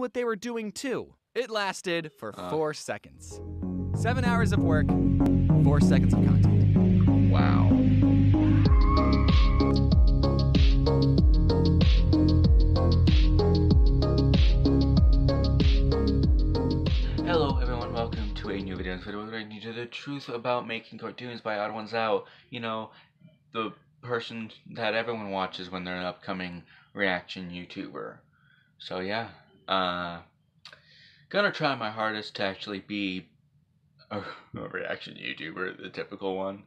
what they were doing too. It lasted for 4 seconds. 7 hours of work, 4 seconds of content. Wow. Hello everyone, welcome to a new video. In this video we're going to the truth about making cartoons by Odd1sOut. You know, the person that everyone watches when they're an upcoming reaction YouTuber. So yeah, gonna try my hardest to actually be a reaction YouTuber, the typical one.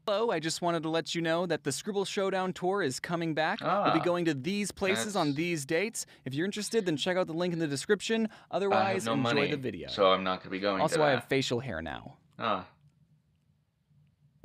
Hello, I just wanted to let you know that the Scribble Showdown tour is coming back. We'll be going to these places on these dates. If you're interested, then check out the link in the description. Otherwise, enjoy the video. So I'm not gonna be going also, to that. I have facial hair now.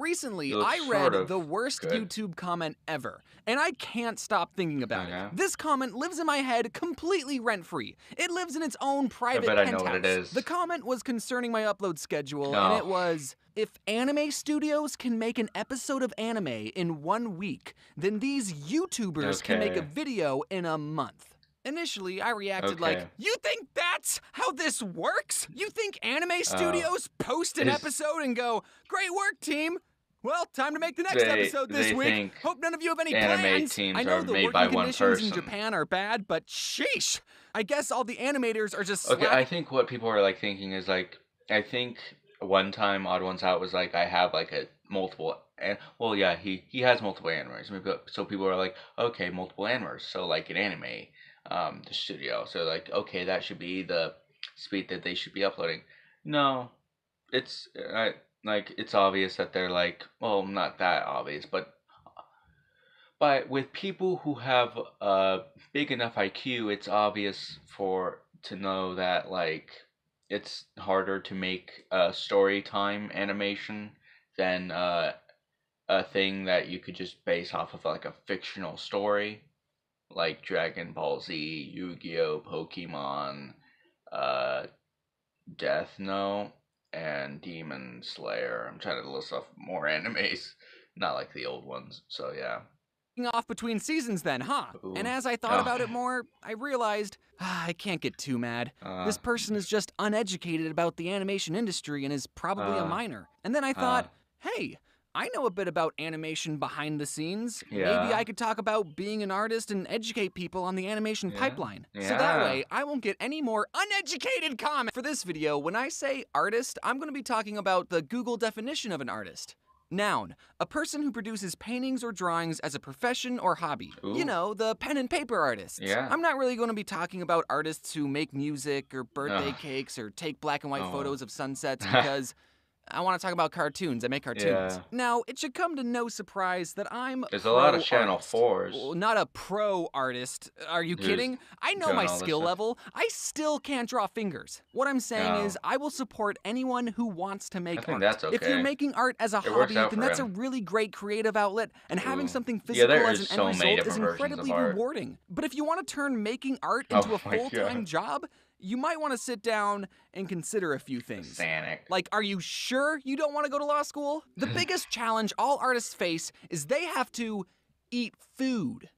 Recently, I sort read of the worst good. YouTube comment ever, and I can't stop thinking about it. This comment lives in my head completely rent-free. It lives in its own private penthouse. I know what it is. The comment was concerning my upload schedule, and it was, if anime studios can make an episode of anime in 1 week, then these YouTubers can make a video in a month. Initially, I reacted like, you think that's how this works? You think anime studios post an episode and go, great work, team? Well, time to make the next episode this week. Hope none of you have any plans. I know the working conditions in Japan are bad, but sheesh. I guess all the animators are just Okay, I think what people are like thinking is like, I think one time Odd1sOut was like, I have like a multiple, well yeah, he has multiple animators. So people are like, okay, multiple animators. So like an anime, the studio. So like, okay, that should be the speed that they should be uploading. No, it's like it's obvious that they're like, well, not that obvious, but with people who have a big enough IQ, it's obvious to know that like it's harder to make a story time animation than a thing that you could just base off of like a fictional story, like Dragon Ball Z, Yu-Gi-Oh, Pokemon, Death Note, and Demon Slayer. I'm trying to list off more animes, not like the old ones. So yeah. Off between seasons then, huh? Ooh. And as I thought about it more, I realized, I can't get too mad. This person is just uneducated about the animation industry and is probably a minor. And then I thought, hey, I know a bit about animation behind the scenes. Maybe I could talk about being an artist and educate people on the animation pipeline. So that way, I won't get any more uneducated comments. For this video, when I say artist, I'm going to be talking about the Google definition of an artist. Noun, a person who produces paintings or drawings as a profession or hobby. You know, the pen and paper artists. I'm not really going to be talking about artists who make music or birthday cakes or take black and white photos of sunsets because I want to talk about cartoons. I make cartoons. Now, it should come to no surprise that I'm There's a lot of Channel 4s. Well, not a pro artist. Are you kidding? I know my skill level. I still can't draw fingers. What I'm saying is I will support anyone who wants to make art. That's okay. If you're making art as a hobby, then that's a really great creative outlet, and having something physical as an end result is incredibly rewarding. But if you want to turn making art into a full-time job, you might want to sit down and consider a few things. Like, are you sure you don't want to go to law school? The biggest challenge all artists face is they have to eat food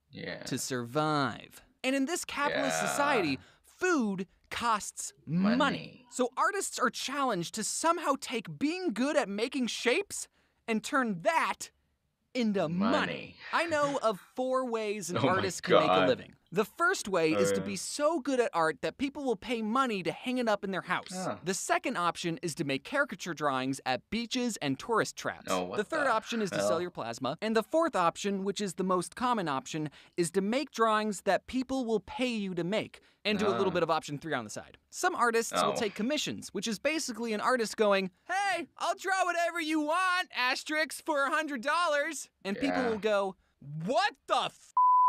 to survive. And in this capitalist society, food costs money. So artists are challenged to somehow take being good at making shapes and turn that into money. I know of 4 ways an artist can make a living. The first way is to be so good at art that people will pay money to hang it up in their house. The second option is to make caricature drawings at beaches and tourist traps. The third option is to sell your plasma. And the fourth option, which is the most common option, is to make drawings that people will pay you to make, and do a little bit of option 3 on the side. Some artists will take commissions, which is basically an artist going, hey, I'll draw whatever you want, asterisk, for $100. And people will go, what the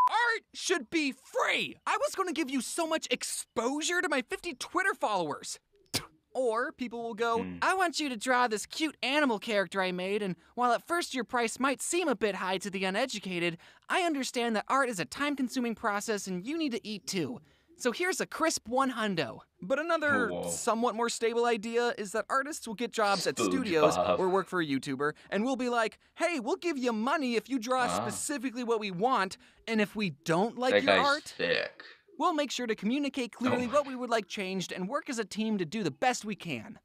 art should be free. I was going to give you so much exposure to my 50 Twitter followers. Or people will go, I want you to draw this cute animal character I made, and while at first your price might seem a bit high to the uneducated, I understand that art is a time-consuming process and you need to eat too. So here's a crisp $100. But another somewhat more stable idea is that artists will get jobs at studios or work for a YouTuber, and we'll be like, hey, we'll give you money if you draw specifically what we want, and if we don't like your art, We'll make sure to communicate clearly what we would like changed and work as a team to do the best we can.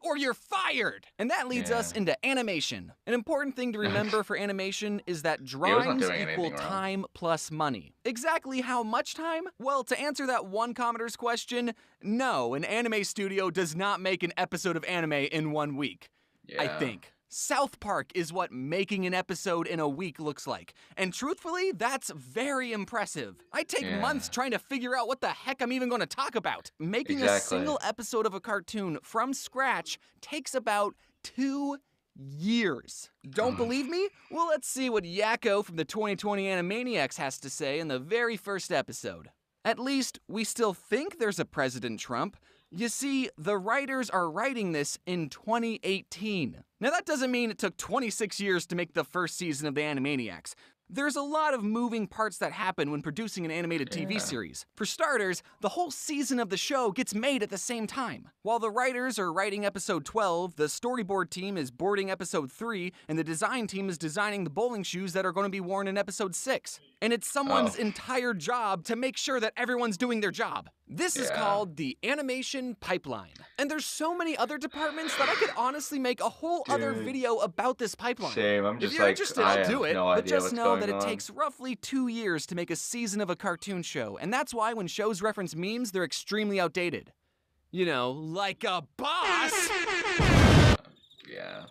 Or you're fired! And that leads us into animation. An important thing to remember for animation is that drawings equal time plus money. Exactly how much time? Well, to answer that one commenter's question, no, an anime studio does not make an episode of anime in 1 week. I think. South Park is what making an episode in a week looks like. And truthfully, that's very impressive. I take months trying to figure out what the heck I'm even going to talk about. Making a single episode of a cartoon from scratch takes about 2 years. Don't believe me? Well, let's see what Yakko from the 2020 Animaniacs has to say in the very first episode. At least, we still think there's a President Trump. You see, the writers are writing this in 2018. Now that doesn't mean it took 26 years to make the first season of the Animaniacs. There's a lot of moving parts that happen when producing an animated TV series. For starters, the whole season of the show gets made at the same time. While the writers are writing episode 12, the storyboard team is boarding episode 3, and the design team is designing the bowling shoes that are going to be worn in episode 6. And it's someone's entire job to make sure that everyone's doing their job. This is called the animation pipeline. And there's so many other departments that I could honestly make a whole other video about this pipeline. Same, I'm just if you're interested, I'll do it, but just know that it takes roughly 2 years to make a season of a cartoon show, and that's why when shows reference memes, they're extremely outdated. You know, like a boss! Yeah.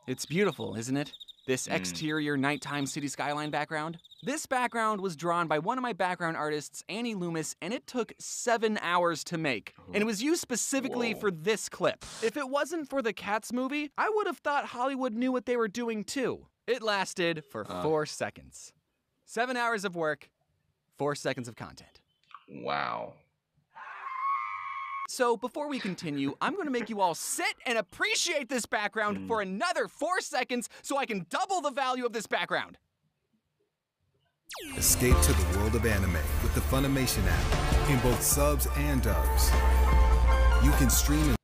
It's beautiful, isn't it? This exterior nighttime city skyline background. This background was drawn by one of my background artists, Annie Loomis, and it took 7 hours to make. And it was used specifically for this clip. If it wasn't for the Cats movie, I would have thought Hollywood knew what they were doing too. It lasted for 4 seconds. 7 hours of work, 4 seconds of content. Wow. So before we continue, I'm going to make you all sit and appreciate this background for another 4 seconds so I can double the value of this background. Escape to the world of anime with the Funimation app in both subs and dubs. You can stream.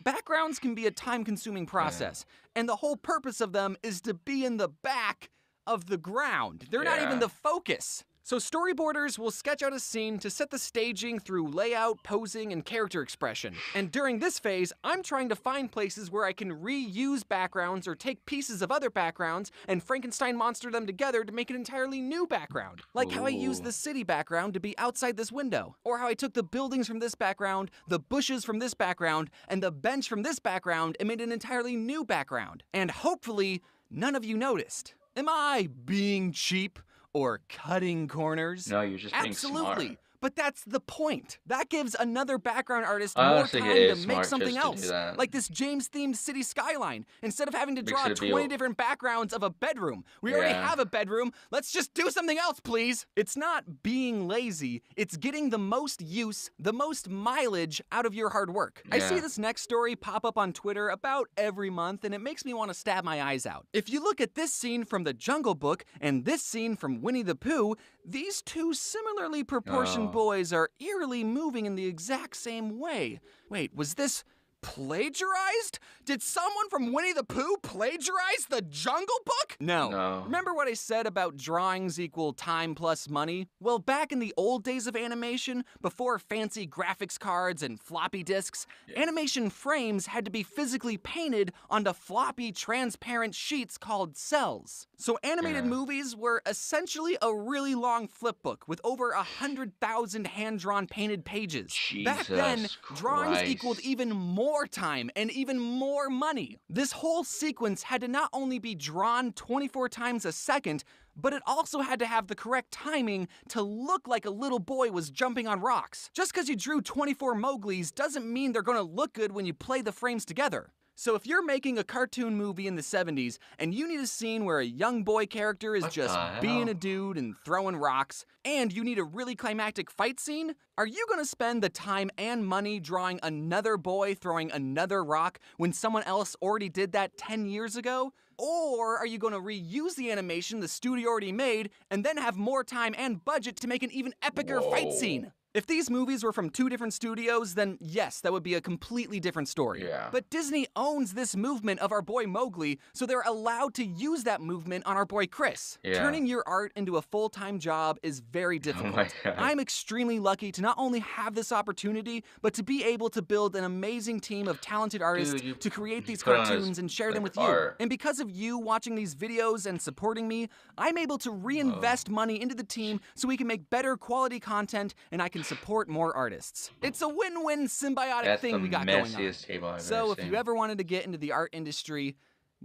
Backgrounds can be a time-consuming process, and the whole purpose of them is to be in the back of the ground. They're not even the focus. So storyboarders will sketch out a scene to set the staging through layout, posing, and character expression. And during this phase, I'm trying to find places where I can reuse backgrounds or take pieces of other backgrounds and Frankenstein monster them together to make an entirely new background. Like how I used the city background to be outside this window. Or how I took the buildings from this background, the bushes from this background, and the bench from this background and made an entirely new background. And hopefully, none of you noticed. Am I being cheap? Or cutting corners? No, you're just being smart. Absolutely. But that's the point. That gives another background artist more time to make something else. Like this James-themed city skyline. Instead of having to draw 20 different backgrounds of a bedroom. We already have a bedroom. Let's just do something else, please. It's not being lazy. It's getting the most use, the most mileage out of your hard work. I see this next story pop up on Twitter about every month, and it makes me want to stab my eyes out. If you look at this scene from The Jungle Book and this scene from Winnie the Pooh, these two similarly proportioned boys are eerily moving in the exact same way. Wait, was this plagiarized? Did someone from Winnie the Pooh plagiarize The Jungle Book? No. Remember what I said about drawings equal time plus money? Well, back in the old days of animation, before fancy graphics cards and floppy disks, animation frames had to be physically painted onto floppy transparent sheets called cells. So animated movies were essentially a really long flipbook with over 100,000 hand-drawn painted pages. Back then, drawings equaled even more time and even more money. This whole sequence had to not only be drawn 24 times a second, but it also had to have the correct timing to look like a little boy was jumping on rocks. Just because you drew 24 Mowglis doesn't mean they're gonna look good when you play the frames together. So if you're making a cartoon movie in the 70s and you need a scene where a young boy character is just being a dude and throwing rocks, and you need a really climactic fight scene, are you gonna spend the time and money drawing another boy throwing another rock when someone else already did that 10 years ago? Or are you gonna reuse the animation the studio already made and then have more time and budget to make an even epicer fight scene? If these movies were from 2 different studios, then yes, that would be a completely different story. Yeah. But Disney owns this movement of our boy Mowgli, so they're allowed to use that movement on our boy Chris. Yeah. Turning your art into a full-time job is very difficult. Oh my God. I'm extremely lucky to not only have this opportunity, but to be able to build an amazing team of talented artists to create these cartoons and share them with you. And because of you watching these videos and supporting me, I'm able to reinvest money into the team so we can make better quality content and I can support more artists. It's a win-win symbiotic thing we got going on. Table I've So ever if seen. you ever wanted to get into the art industry,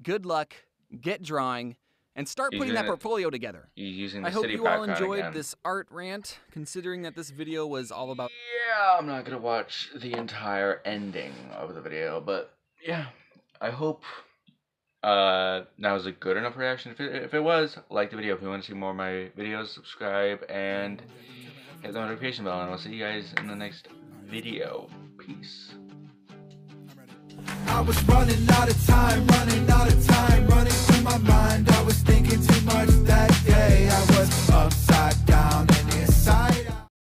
good luck, get drawing, and start putting that portfolio together. Using the I hope city you all background enjoyed again. this art rant, considering that this video was all about... Yeah, I'm not gonna watch the entire ending of the video, but yeah, I hope that was a good enough reaction. If it was, like the video. If you want to see more of my videos, subscribe and hit the notification bell, and I'll see you guys in the next video. Peace. I was running out of time, running through my mind. I was thinking too much that day. I was up